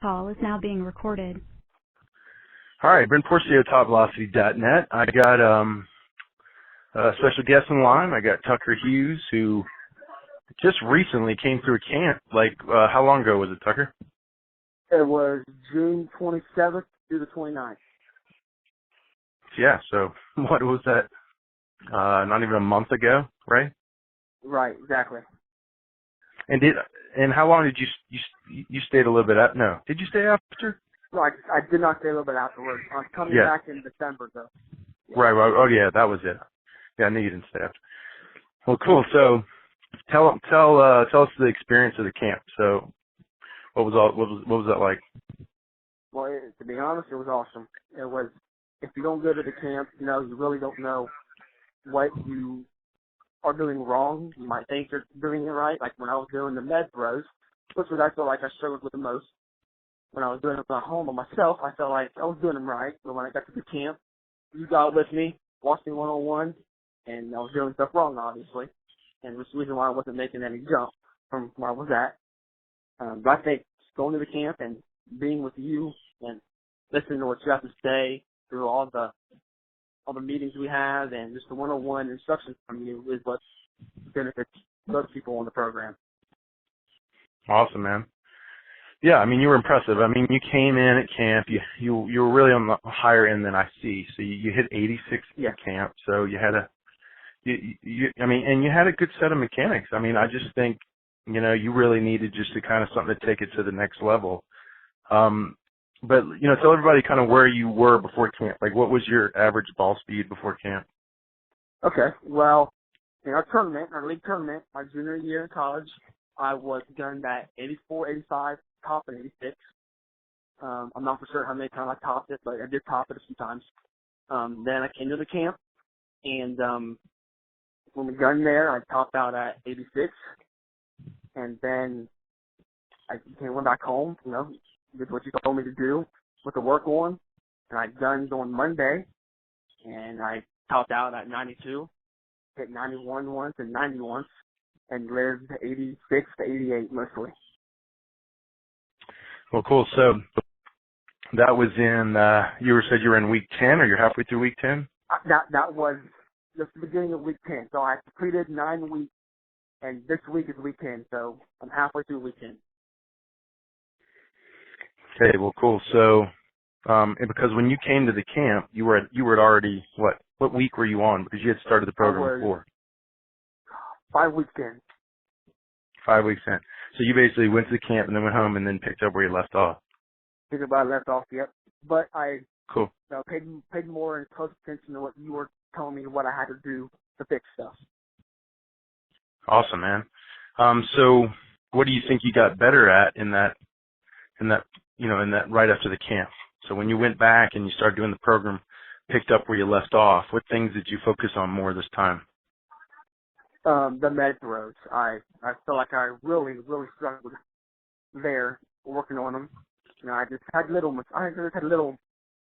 call is now being recorded. All right, Brent Porcio, TopVelocity.net. I got a special guest in line. I got Tucker Hughes, who just recently came through a camp. How long ago was it, Tucker? It was June 27th through the 29th. Yeah, so what was that? Not even a month ago, right? Right, exactly. And how long did you stayed a little bit up? No, did you stay after? No, I did not stay a little bit afterwards. I was coming back in December, though. Yeah. Right. Oh, yeah, that was it. Yeah, I knew you didn't stay after. Well, cool. So, tell us the experience of the camp. So, what was that like? Well, to be honest, it was awesome. It was. If you don't go to the camp, you really don't know what you are doing wrong. You might think you're doing it right. Like when I was doing the med throws, which was I feel like I struggled with the most. When I was doing it at home by myself, I felt like I was doing them right. But when I got to the camp, you got with me, watched me one-on-one, and I was doing stuff wrong, obviously. And that's the reason why I wasn't making any jump from where I was at. But I think going to the camp and being with you and listening to what you have to say through all the meetings we have and just the one-on-one instructions from you is what benefits those people on the program. Awesome, man. Yeah, I mean, you were impressive. I mean, you came in at camp. You were really on the higher end than I see. So you hit 86 at camp. So you had and you had a good set of mechanics. I mean, I just think, you really needed just to kind of something to take it to the next level. But, tell everybody kind of where you were before camp. Like, what was your average ball speed before camp? Okay. Well, in our league tournament, my junior year in college, I was gunning at 84, 85, top at 86. I'm not for sure how many times I topped it, but I did top it a few times. Then I came to the camp, and when we gunned there, I topped out at 86. And then I went back home, did what you told me to do, put the work on, and I gunned on Monday, and I topped out at 92, hit 91 once and 90 once, and lived 86 to 88 mostly. Well, cool. So that was in, you said you were in week 10, or you're halfway through week 10? That was just the beginning of week 10. So I completed 9 weeks, and this week is week 10, so I'm halfway through week 10. Okay, well, cool. So, and because when you came to the camp, you were already, what week were you on? Because you had started the program before. 5 weeks in. 5 weeks in. So you basically went to the camp and then went home and then picked up where you left off. Picked up where I left off, yep. But I cool. Paid more and close attention to what you were telling me what I had to do to fix stuff. Awesome, man. So what do you think you got better at in that right after the camp? So when you went back and you started doing the program, picked up where you left off, what things did you focus on more this time? The med throws. I feel like I really, really struggled there working on them. I just had little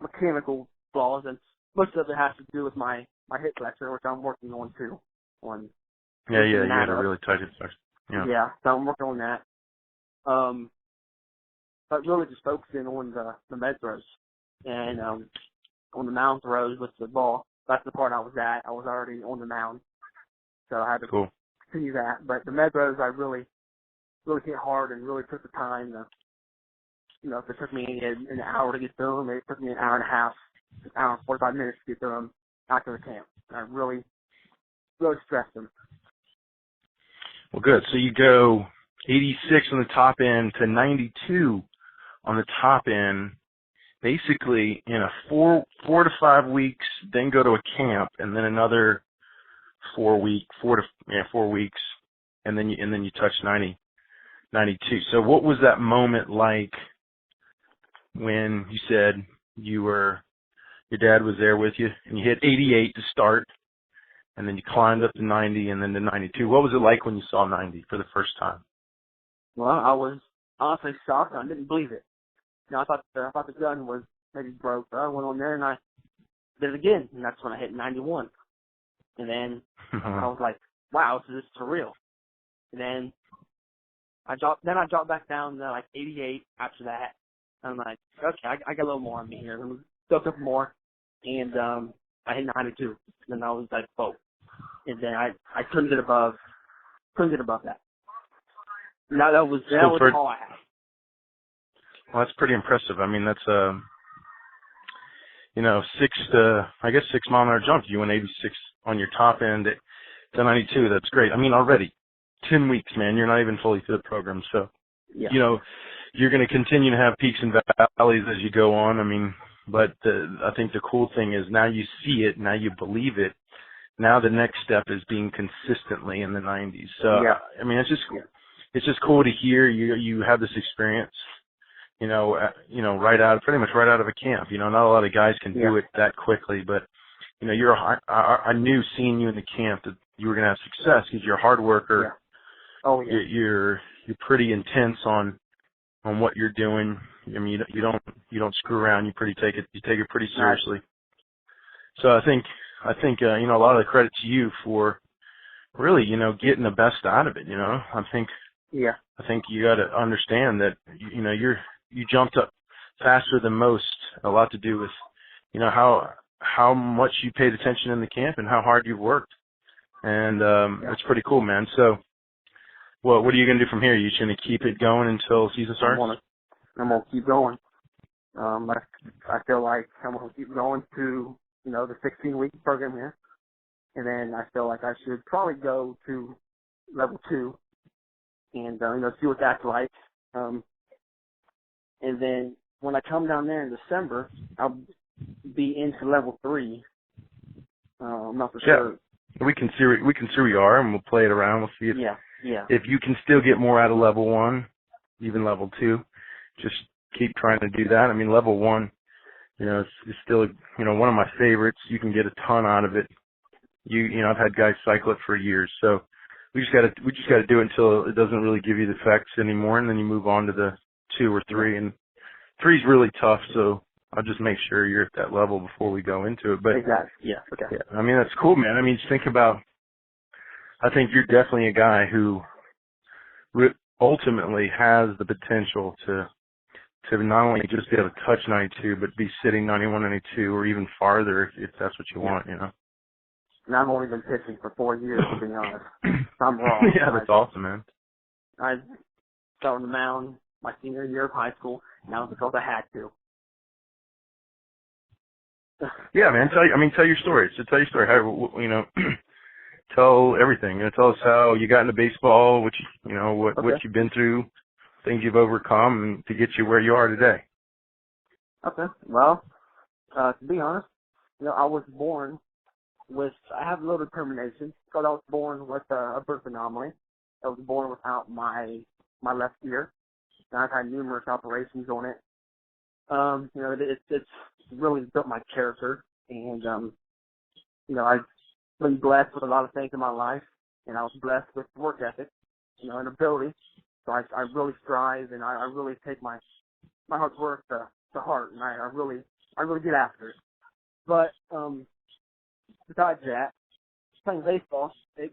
mechanical flaws, and most of it has to do with my hip flexor, which I'm working on too. You had a really tight hip flexor. Yeah, so I'm working on that. But really just focusing on the med throws and on the mound throws with the ball. That's the part I was at. I was already on the mound, so I had to continue that. But the med throws, I really, really hit hard and really took the time to. If it took me an hour to get through them, it took me an hour and a half, an hour and 45 minutes to get through them after the camp. I really, really stressed them. Well, good. So you go 86 on the top end to 92 on the top end, basically in a 4 to 5 weeks, then go to a camp, and then another 4 weeks, and then you touch 92. So what was that moment like when you said your dad was there with you and you hit 88 to start, and then you climbed up to 90 and then to 92? What was it like when you saw 90 for the first time? Well, I was honestly shocked. I didn't believe it. I thought the gun was maybe broke. I went on there and I did it again, and that's when I hit 91. And then I was like, wow, this is surreal. And then I dropped back down to like 88 after that. I'm like, okay, I got a little more on me here. Let me build up more, and I hit 92. And then I was like, whoa. And then I couldn't get above that. Now that was all I had. Well, that's pretty impressive. I mean, that's 6 mile an hour jump. You went 86 on your top end to 92. That's great. I mean, already 10 weeks, man. You're not even fully through the program, so Yeah. You're going to continue to have peaks and valleys as you go on. I mean, but I think the cool thing is now you see it, now you believe it. Now the next step is being consistently in the 90s. So yeah. I mean, it's just cool to hear you have this experience. Pretty much right out of a camp. Not a lot of guys can do it that quickly, but I knew seeing you in the camp that you were going to have success because you're a hard worker. Yeah. Oh yeah. You're pretty intense on what you're doing. I mean, you don't screw around. You take it pretty seriously. So I think a lot of the credit to you for really getting the best out of it. I think you got to understand that you jumped up faster than most. A lot to do with how much you paid attention in the camp and how hard you've worked. And it's pretty cool, man. So what are you going to do from here? You just going to keep it going until season starts? I'm going to keep going. I feel like I'm going to keep going to, the 16-week program here. And then I feel like I should probably go to level 2 and, see what that's like. And then when I come down there in December, I'll be into level 3. I'm not for sure. We can see where you are, and we'll play it around. We'll see if you can still get more out of level 1, even level 2. Just keep trying to do that. I mean, level 1, it's still, one of my favorites. You can get a ton out of it. I've had guys cycle it for years. So we just got to do it until it doesn't really give you the effects anymore, and then you move on to the 2 or 3. And 3's really tough, so I'll just make sure you're at that level before we go into it. But exactly. Yeah. Okay. Yeah, I mean, that's cool, man. I mean, just think about. I think you're definitely a guy who ultimately has the potential to not only just be able to touch 92, but be sitting 91, 92, or even farther if that's what you want, And I've only been pitching for 4 years, to be honest. I'm wrong. Yeah, that's awesome, man. I started on the mound my senior year of high school, and that was because I had to. Yeah, man. Tell your story. So tell your story. How, tell everything. Tell us how you got into baseball, what you've been through, things you've overcome, and to get you where you are today. Okay. Well, to be honest, I was born I have a little determination because I was born with a birth anomaly. I was born without my left ear, and I've had numerous operations on it. It's really built my character, and I've been blessed with a lot of things in my life, and I was blessed with work ethic, and ability. So I really strive, and I really take my hard work to heart, and I really get after it. But besides that, playing baseball, it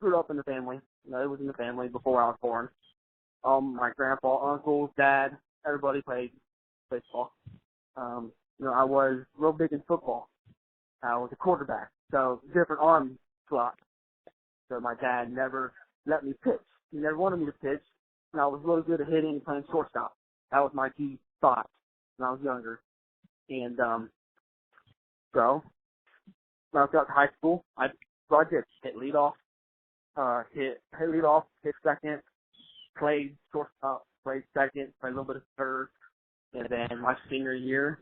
grew up in the family. It was in the family before I was born. My grandpa, uncle, dad, everybody played baseball. I was real big in football. I was a quarterback, so different arm slot. So my dad never let me pitch. He never wanted me to pitch, and I was really good at hitting and playing shortstop. That was my key spot when I was younger. And so when I got to high school, I did hit leadoff, hit second, played shortstop, played second, played a little bit of third. And then my senior year,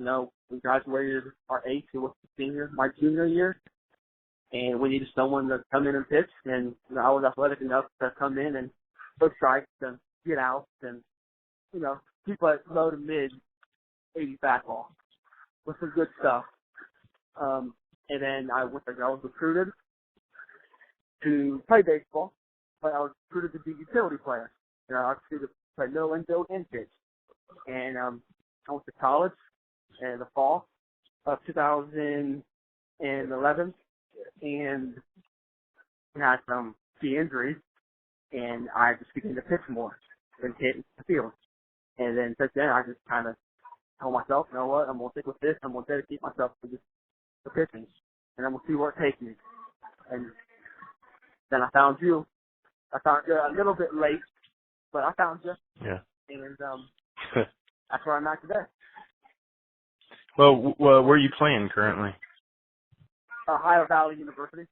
we graduated our eighth, who was the senior, my junior year. And we needed someone to come in and pitch. And I was athletic enough to come in and throw strikes and get out and, keep a low to mid 80 fastball with some good stuff. And then I was recruited to play baseball, but I was recruited to be a utility player. I was recruited to play middle infield and pitch. And I went to college in the fall of 2011 and had some key injuries, and I just began to pitch more and hit the field. And then since then, I just kind of told myself, you know what, I'm going to stick with this. I'm going to dedicate myself to this, to pitching, and I'm going to see where it takes me. And then I found you. I found you a little bit late, but I found you. Yeah. And that's where I'm at today. Well, where are you playing currently? Ohio Valley University.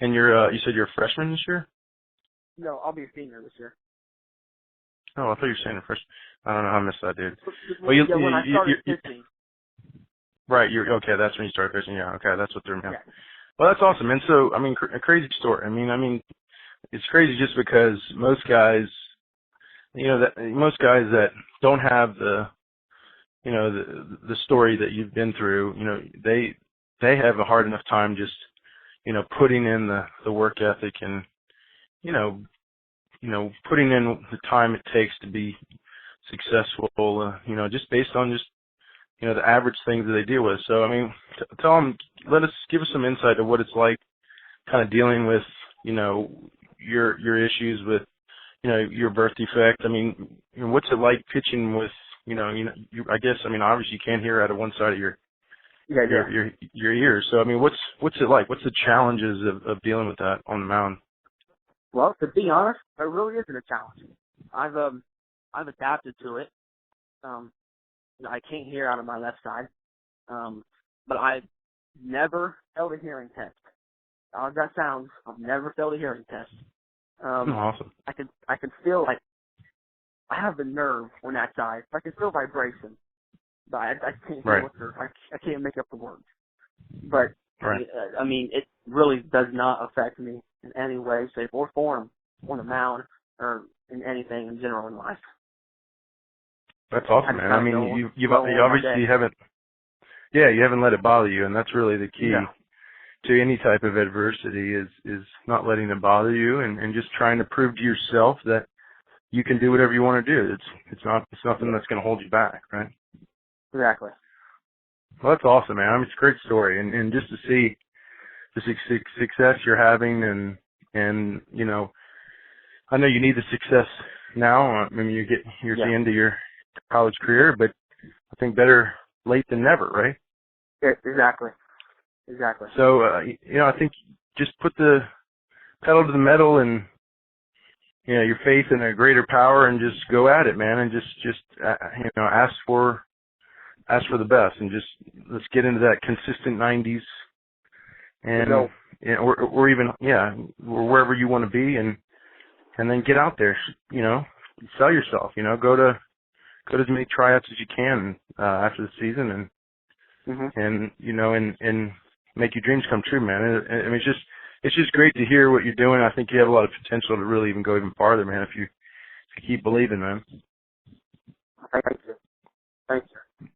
And you said you're a freshman this year? No, I'll be a senior this year. Oh, I thought you were saying a freshman. I don't know how I missed that, dude. Well, when I started pitching. Right, okay, that's when you started pitching. Yeah, okay, that's what they're now. Yeah. Well, that's awesome, man. So, I mean, a crazy story. I mean, it's crazy just because most guys, most guys that don't have the story that you've been through, they have a hard enough time just, putting in the work ethic and, putting in the time it takes to be successful, just based on just, the average things that they deal with. So, I mean, give us some insight to what it's like kind of dealing with, your issues with, your birth defect. I mean, what's it like pitching with, I guess, I mean, obviously you can't hear out of one side of your ears. So, I mean, what's it like? What's the challenges of dealing with that on the mound? Well, to be honest, it really isn't a challenge. I've adapted to it. I can't hear out of my left side, but I've never failed a hearing test. As that sounds, I've never failed a hearing test. Awesome. I can feel like I have the nerve on that side. I can feel vibration, but I can't hear I can't make up the words. But right. I mean, it really does not affect me in any way, shape, or form on the mound or in anything in general in life. That's awesome, man. I mean, you obviously haven't let it bother you, and that's really the key to any type of adversity is not letting it bother you and just trying to prove to yourself that you can do whatever you want to do. It's nothing that's going to hold you back, right? Exactly. Well, that's awesome, man. I mean, it's a great story, and just to see the success you're having, and I know you need the success now. I mean, you're at the end of your college career, but I think better late than never, right? Yeah, exactly. So, I think just put the pedal to the metal and, your faith in a greater power and just go at it, man, and just ask for the best and just let's get into that consistent 90s and or even wherever you want to be and then get out there, sell yourself, go to as many tryouts as you can after the season and make your dreams come true, man. I mean, it's just great to hear what you're doing. I think you have a lot of potential to really even go even farther, man, if you keep believing, man. Thank you.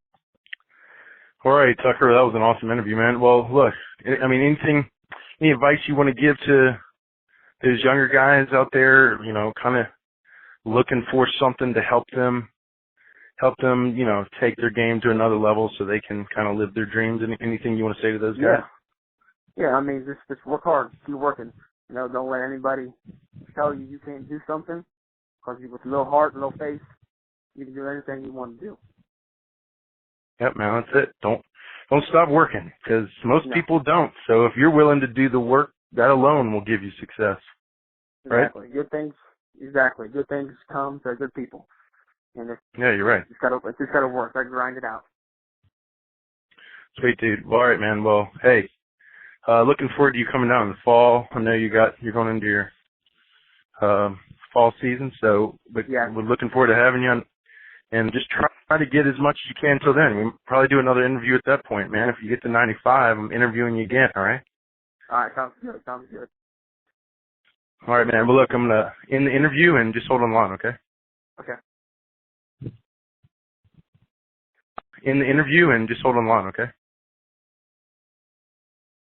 All right, Tucker, that was an awesome interview, man. Well, look, I mean, any advice you want to give to those younger guys out there, kind of looking for something to help them, take their game to another level so they can kind of live their dreams? Anything you want to say to those guys? Yeah, I mean, just work hard, keep working. Don't let anybody tell you can't do something, because with a little heart and a little faith, you can do anything you want to do. Yep, man, that's it. Don't stop working, because most people don't. So if you're willing to do the work, that alone will give you success. Exactly. Right? Good things come to good people. And you're right. It's just gotta work. I grind it out. Sweet, dude. Well, all right, man. Well, hey, looking forward to you coming down in the fall. I know you're going into your fall season, but we're looking forward to having you on, and just try to get as much as you can until then. We'll probably do another interview at that point, man. If you get to 95, I'm interviewing you again, all right? All right, sounds good. All right, man. Well, look, I'm going to end the interview and just hold on the line, okay? Okay. In the interview and just hold on the line, okay?